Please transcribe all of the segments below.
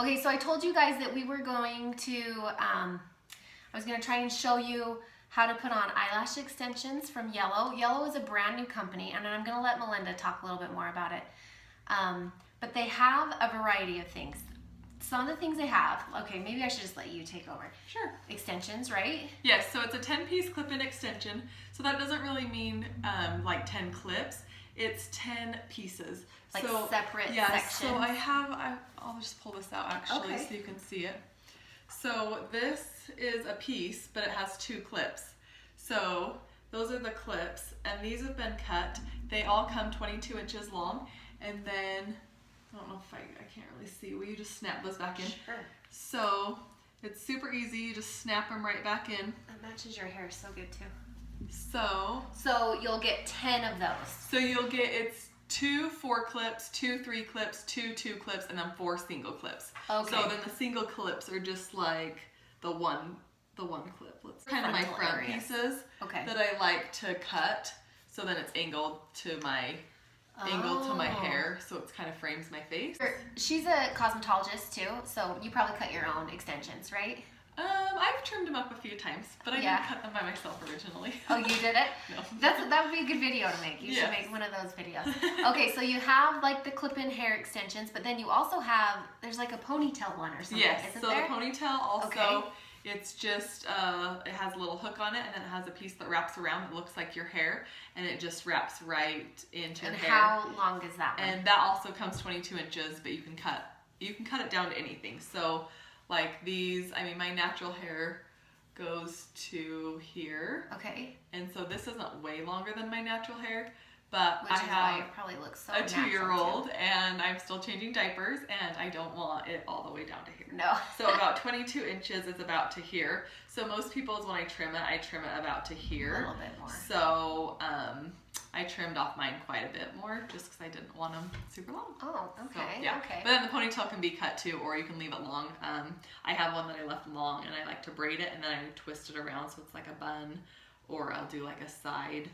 Okay, so I told you guys that we were going to, I was going to try and show you how to put on eyelash extensions from Yellow. Yellow is a brand new company, and I'm going to let Melinda talk a little bit more about it. But they have a variety of things. Some of the things they have, okay, maybe I should just let you take over. Sure. Extensions, right? Yes, so it's a 10-piece clip-in extension. So that doesn't really mean like 10 clips. It's 10 pieces. Like so, separate yes, sections. So I'll just pull this out actually so you can see it. So this is a piece, but it has 2 clips. So those are the clips, and these have been cut. They all come 22 inches long, and then, I don't know if I can't really see. Will you just snap those back in? Sure. So it's super easy. You just snap them right back in. That matches your hair so good too. So you'll get 10 of those. So you'll get, it's 2 4 clips, 2 3 clips, 2 2 clips, and then 4 single clips. Okay. So then the single clips are just like the one clip. It's kind of my front pieces that I like to cut. So then it's angled to my hair, so it kind of frames my face. She's a cosmetologist too, so you probably cut your own extensions, right? I've trimmed them up a few times, but I didn't cut them by myself originally. Oh, you did it? No. That would be a good video to make. You should make one of those videos. Okay, so you have like the clip-in hair extensions, but then you also have, there's like a ponytail one or something, yes, isn't so there? the ponytail also, it's just, it has a little hook on it, and then it has a piece that wraps around that looks like your hair, and it just wraps right into your hair. And how long is that one? And that also comes 22 inches, but you can cut it down to anything. So like these, I mean, my natural hair goes to here. Okay. And so this isn't way longer than my natural hair, but Which I is have why it probably looks so a natural 2-year-old, too. and I'm still changing diapers, and I don't want it all the way down to here. No. So about 22 inches is about to here. So most people's, when I trim it about to here. A little bit more. So I trimmed off mine quite a bit more just because I didn't want them super long. Oh, okay. So, yeah. Okay. But then the ponytail can be cut too, or you can leave it long. I have one that I left long, and I like to braid it, and then I twist it around so it's like a bun, or I'll do like a side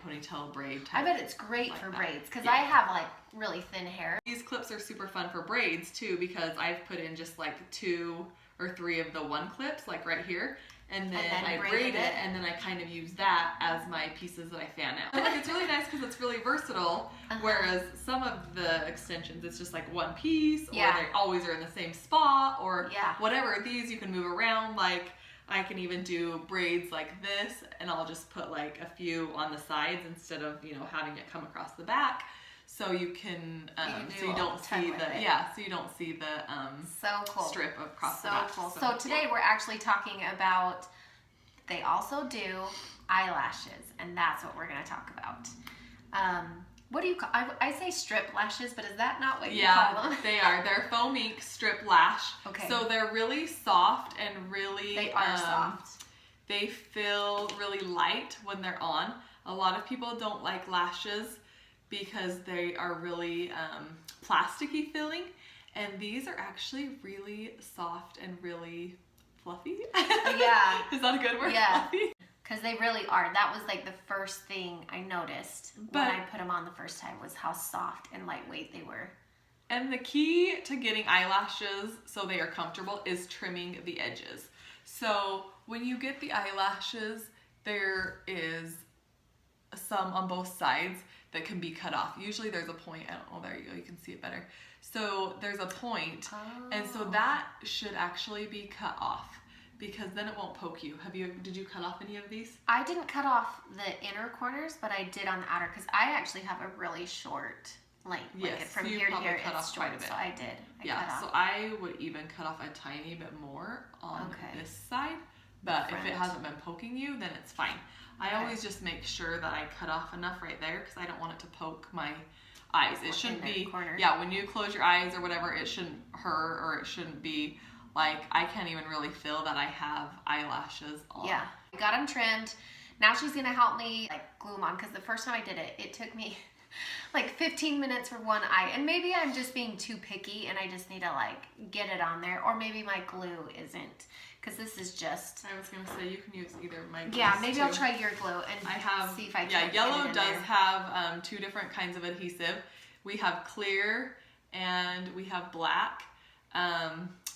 ponytail braid type. I bet it's great like for braids, because yeah. I have like really thin hair. These clips are super fun for braids too, because I've put in just like 2 or 3 of the one clips, like right here, and then I braid it, and then I kind of use that as my pieces that I fan out. So like, it's really nice because it's really versatile, whereas some of the extensions, it's just like one piece, or they always are in the same spot, or whatever. These you can move around, like I can even do braids like this, and I'll just put like a few on the sides instead of, you know, having it come across the back. So you can, so you don't see the, so cool. strip across the back. So cool. So today we're actually talking about, they also do eyelashes, and that's what we're going to talk about. What do you call, I say strip lashes, but is that not what you call them? Yeah, they are. They're foam ink strip lash. Okay. So they're really soft and really, they are soft. They feel really light when they're on. A lot of people don't like lashes because they are really plasticky feeling, and these are actually really soft and really fluffy. Yeah. Is that a good word? Yeah. Fluffy? Because they really are. That was like the first thing I noticed when I put them on the first time, was how soft and lightweight they were. And the key to getting eyelashes so they are comfortable is trimming the edges. So when you get the eyelashes, there is some on both sides that can be cut off. Usually there's a point, oh there you go, you can see it better. So there's a point, and so that should actually be cut off, because then it won't poke you. Did you cut off any of these? I didn't cut off the inner corners, but I did on the outer, because I actually have a really short length. Yes, like from so you here to here cut it's off short, quite a bit. so I did. So I would even cut off a tiny bit more on this side, but if it hasn't been poking you, then it's fine. I always just make sure that I cut off enough right there, because I don't want it to poke my eyes. It shouldn't be, when you close your eyes or whatever, it shouldn't hurt, or it shouldn't be like, I can't even really feel that I have eyelashes on. Yeah, I got them trimmed. Now she's gonna help me like glue them on, because the first time I did it, it took me like 15 minutes for one eye, and maybe I'm just being too picky and I just need to like get it on there, or maybe my glue isn't, because this is just, I was gonna say you can use either of my glues. Yeah, maybe I'll try your glue and see if I can. Yeah, Yellow does have 2 different kinds of adhesive. We have clear and we have black.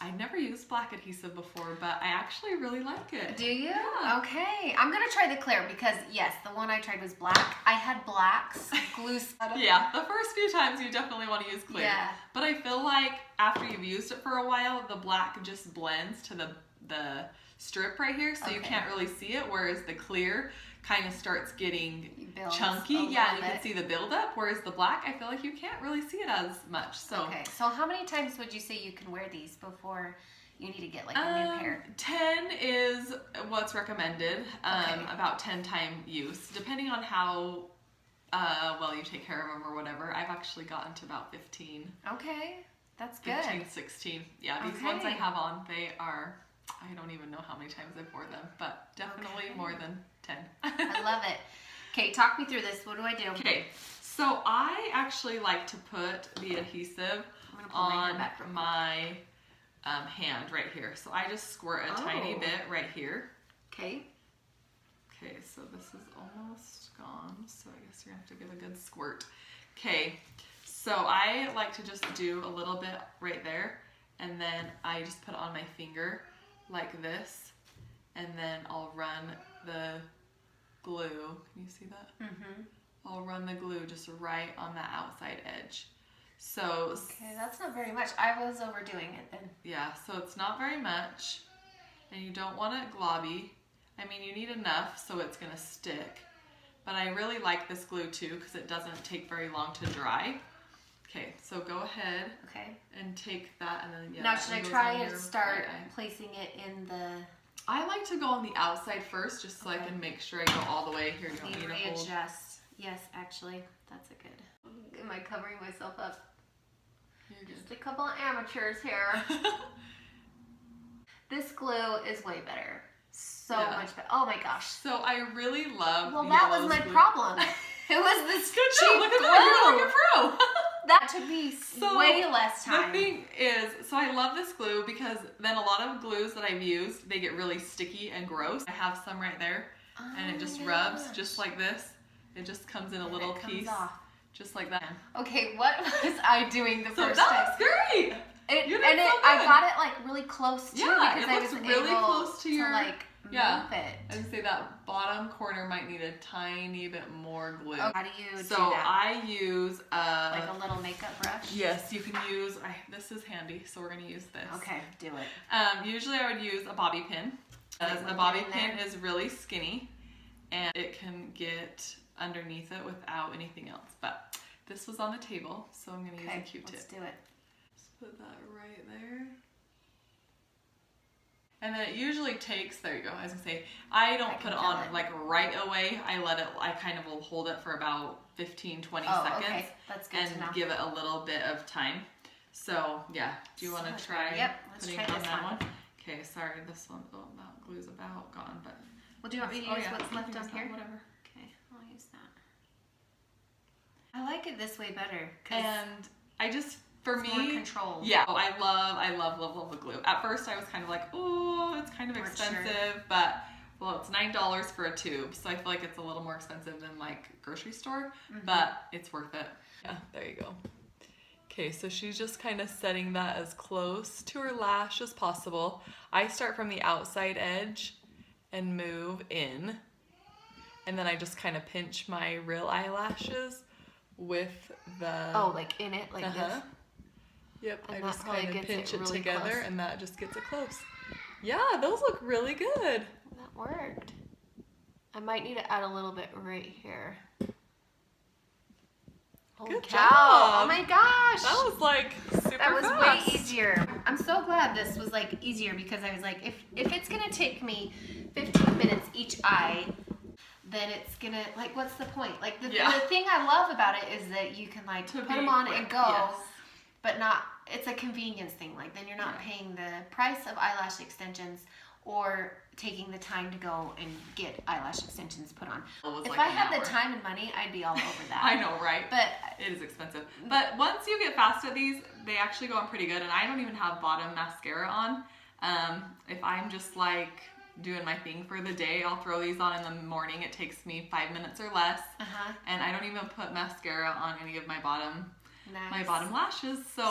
I never used black adhesive before, but I actually really like it. Do you? Yeah. Okay. I'm going to try the clear because, yes, the one I tried was black. I had blacks, glue. Yeah, the first few times you definitely want to use clear. Yeah. But I feel like after you've used it for a while, the black just blends to the strip right here, so you can't really see it, whereas the clear kind of starts getting chunky. Yeah, you can see the buildup, whereas the black, I feel like you can't really see it as much. So okay, so how many times would you say you can wear these before you need to get like a new pair? 10 is what's recommended, about 10 time use, depending on how well you take care of them or whatever. I've actually gotten to about 15. Okay, that's good. 15, 16. Yeah, these ones I have on, they are, I don't even know how many times I've worn them, but definitely more than 10. I love it. Okay, talk me through this. What do I do? Okay, so I actually like to put the adhesive on my hand right here. So I just squirt a tiny bit right here. Okay. Okay, so this is almost gone, so I guess you're gonna have to give a good squirt. Okay, so I like to just do a little bit right there, and then I just put it on my finger like this, and then I'll run the glue. Can you see that? Mm-hmm. I'll run the glue just right on the outside edge. So okay, that's not very much. I was overdoing it then. Yeah, so it's not very much, and you don't want it globby. I mean, you need enough so it's gonna stick, but I really like this glue too because it doesn't take very long to dry. Okay, so go ahead and take that, and then now should I try and start placing it in the... I like to go on the outside first just so I can make sure I go all the way. Here, you don't need to hold. Readjust. Yes, actually, that's a good... Am I covering myself up? You're good. Just a couple of amateurs here. This glue is way better. So much better. Oh my gosh. So I really love that was my problem. It was this good cheap job. Look at glue. that. You're like a pro. That took me way less time. The thing is, so I love this glue because then a lot of glues that I've used, they get really sticky and gross. I have some right there, and it just rubs just like this. It just comes in a little piece, just like that. Okay, what was I doing the first time? That's great. I got it like really close too because I was really able close to your like move it. I would say that bottom corner might need a tiny bit more glue. How do you do that? So I use like a little makeup brush. Yes, you can use. This is handy, so we're gonna use this. Okay, do it. Usually I would use a bobby pin. A bobby pin is really skinny, and it can get underneath it without anything else. But this was on the table, so I'm gonna use a Q-tip. Let's do it. Just put that right there. And then it usually takes, there you go, I was gonna say, I don't put it on like right away. I kind of will hold it for about 15, 20 seconds. Okay. That's good and to know. give it a little bit of time. So yeah, do you want to try let's try this one? Okay, sorry, this one, that glue's about gone, but. Well, do you want me to use what's left on here? Whatever. Okay, I'll use that. I like it this way better. And I just, for me, more controlled. Yeah, I love the glue. At first I was kind of like, oh, it's kind of expensive, but well, it's $9 for a tube, so I feel like it's a little more expensive than like grocery store, but it's worth it. Yeah, there you go. Okay, so she's just kind of setting that as close to her lash as possible. I start from the outside edge and move in, and then I just kind of pinch my real eyelashes with the... Oh, like in it, like this? Yep, and I just kind of pinch it really together close. and that just gets it close. Yeah, those look really good. That worked. I might need to add a little bit right here. Good cow. job. Oh my gosh. That was like super That was fast. way easier. I'm so glad this was like easier because I was like, if it's gonna take me 15 minutes each eye, then it's gonna, like, what's the point? Like the thing I love about it is that you can like put them on and go, but not, it's a convenience thing. Like then you're not paying the price of eyelash extensions or taking the time to go and get eyelash extensions put on. If I had the time and money, I'd be all over that. I know, right? But it is expensive. But once you get fast at these, they actually go on pretty good. And I don't even have bottom mascara on. If I'm just like doing my thing for the day, I'll throw these on in the morning. It takes me 5 minutes or less. And I don't even put mascara on any of my bottom my bottom lashes. So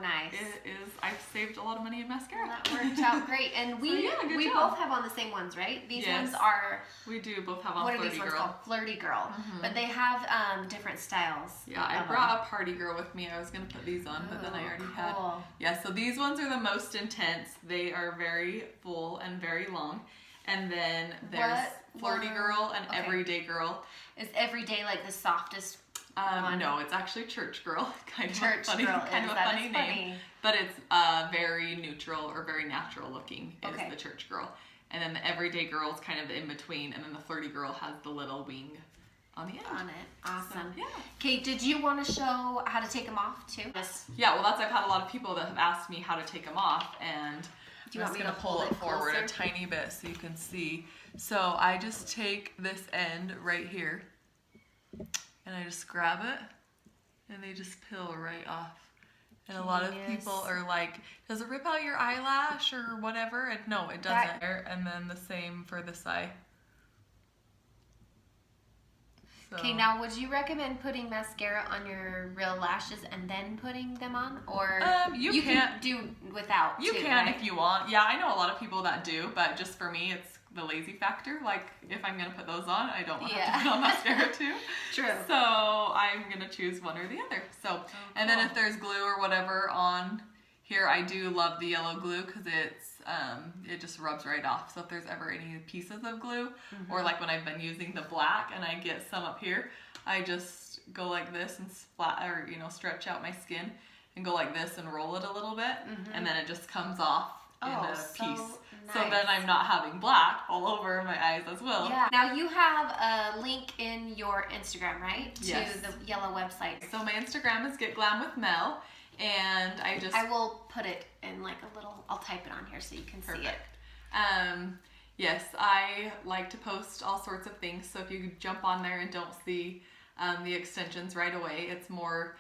nice. It is. I've saved a lot of money in mascara. Well, that worked out great. And we both have on the same ones, right? These ones are. We do both have on what Flirty are these ones Girl. called? Flirty Girl. But they have different styles. Yeah, I brought a Party Girl with me. I was gonna put these on, but then I already had. Yeah, so these ones are the most intense. They are very full and very long. And then there's Flirty Girl and Everyday Girl. Is Everyday like the softest? No, it's actually Church Girl. Kind of Church funny, Girl. kind of a funny name. But it's very neutral or very natural looking is the Church Girl. And then the Everyday Girl is kind of in between, and then the Flirty Girl has the little wing on the end. On it. Awesome. So, yeah. Okay, did you want to show how to take them off too? Yeah, well, I've had a lot of people that have asked me how to take them off, and I'm just going to pull it forward a tiny bit so you can see. So I just take this end right here, and I just grab it, and they just peel right off. And a lot of people are like, does it rip out your eyelash or whatever? And no, it doesn't. And then the same for this eye. Okay, now would you recommend putting mascara on your real lashes and then putting them on? Or you can do without You can if you want. Yeah, I know a lot of people that do, but just for me, it's the lazy factor. Like, if I'm going to put those on, I don't want to have to put on mascara too. True. So I'm going to choose one or the other. So, and then if there's glue or whatever on here, I do love the yellow glue because it just rubs right off. So if there's ever any pieces of glue, or like when I've been using the black and I get some up here, I just go like this and stretch out my skin and go like this and roll it a little bit, and then it just comes off in a piece. So then I'm not having black all over my eyes as well. Yeah. Now you have a link in your Instagram, right? Yes. To the yellow website. So my Instagram is Get Glam with Mel, and I will put it in like a little. I'll type it on here so you can see it. Yes, I like to post all sorts of things. So if you jump on there and don't see the extensions right away, it's more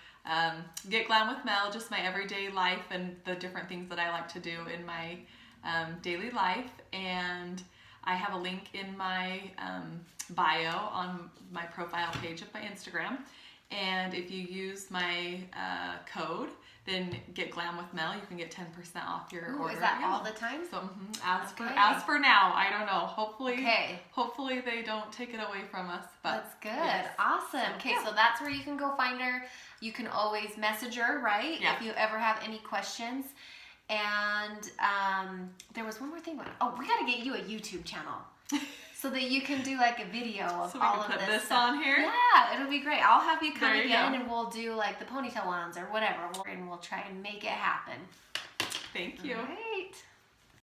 Get Glam with Mel, just my everyday life and the different things that I like to do in my daily life. And I have a link in my bio on my profile page of my Instagram. And if you use my code, then Get Glam with Mel, you can get 10% off your order. Is that all the time? So as for now, I don't know. Hopefully they don't take it away from us. But that's good. Awesome. Okay, so that's where you can go find her. You can always message her, right? Yeah. If you ever have any questions. And there was one more thing. We got to get you a YouTube channel. So that you can do like a video of all of this. So we can put this stuff on here? Yeah, it'll be great. I'll have you come there again and we'll do like the ponytail ones or whatever. And we'll try and make it happen. Thank you. All right.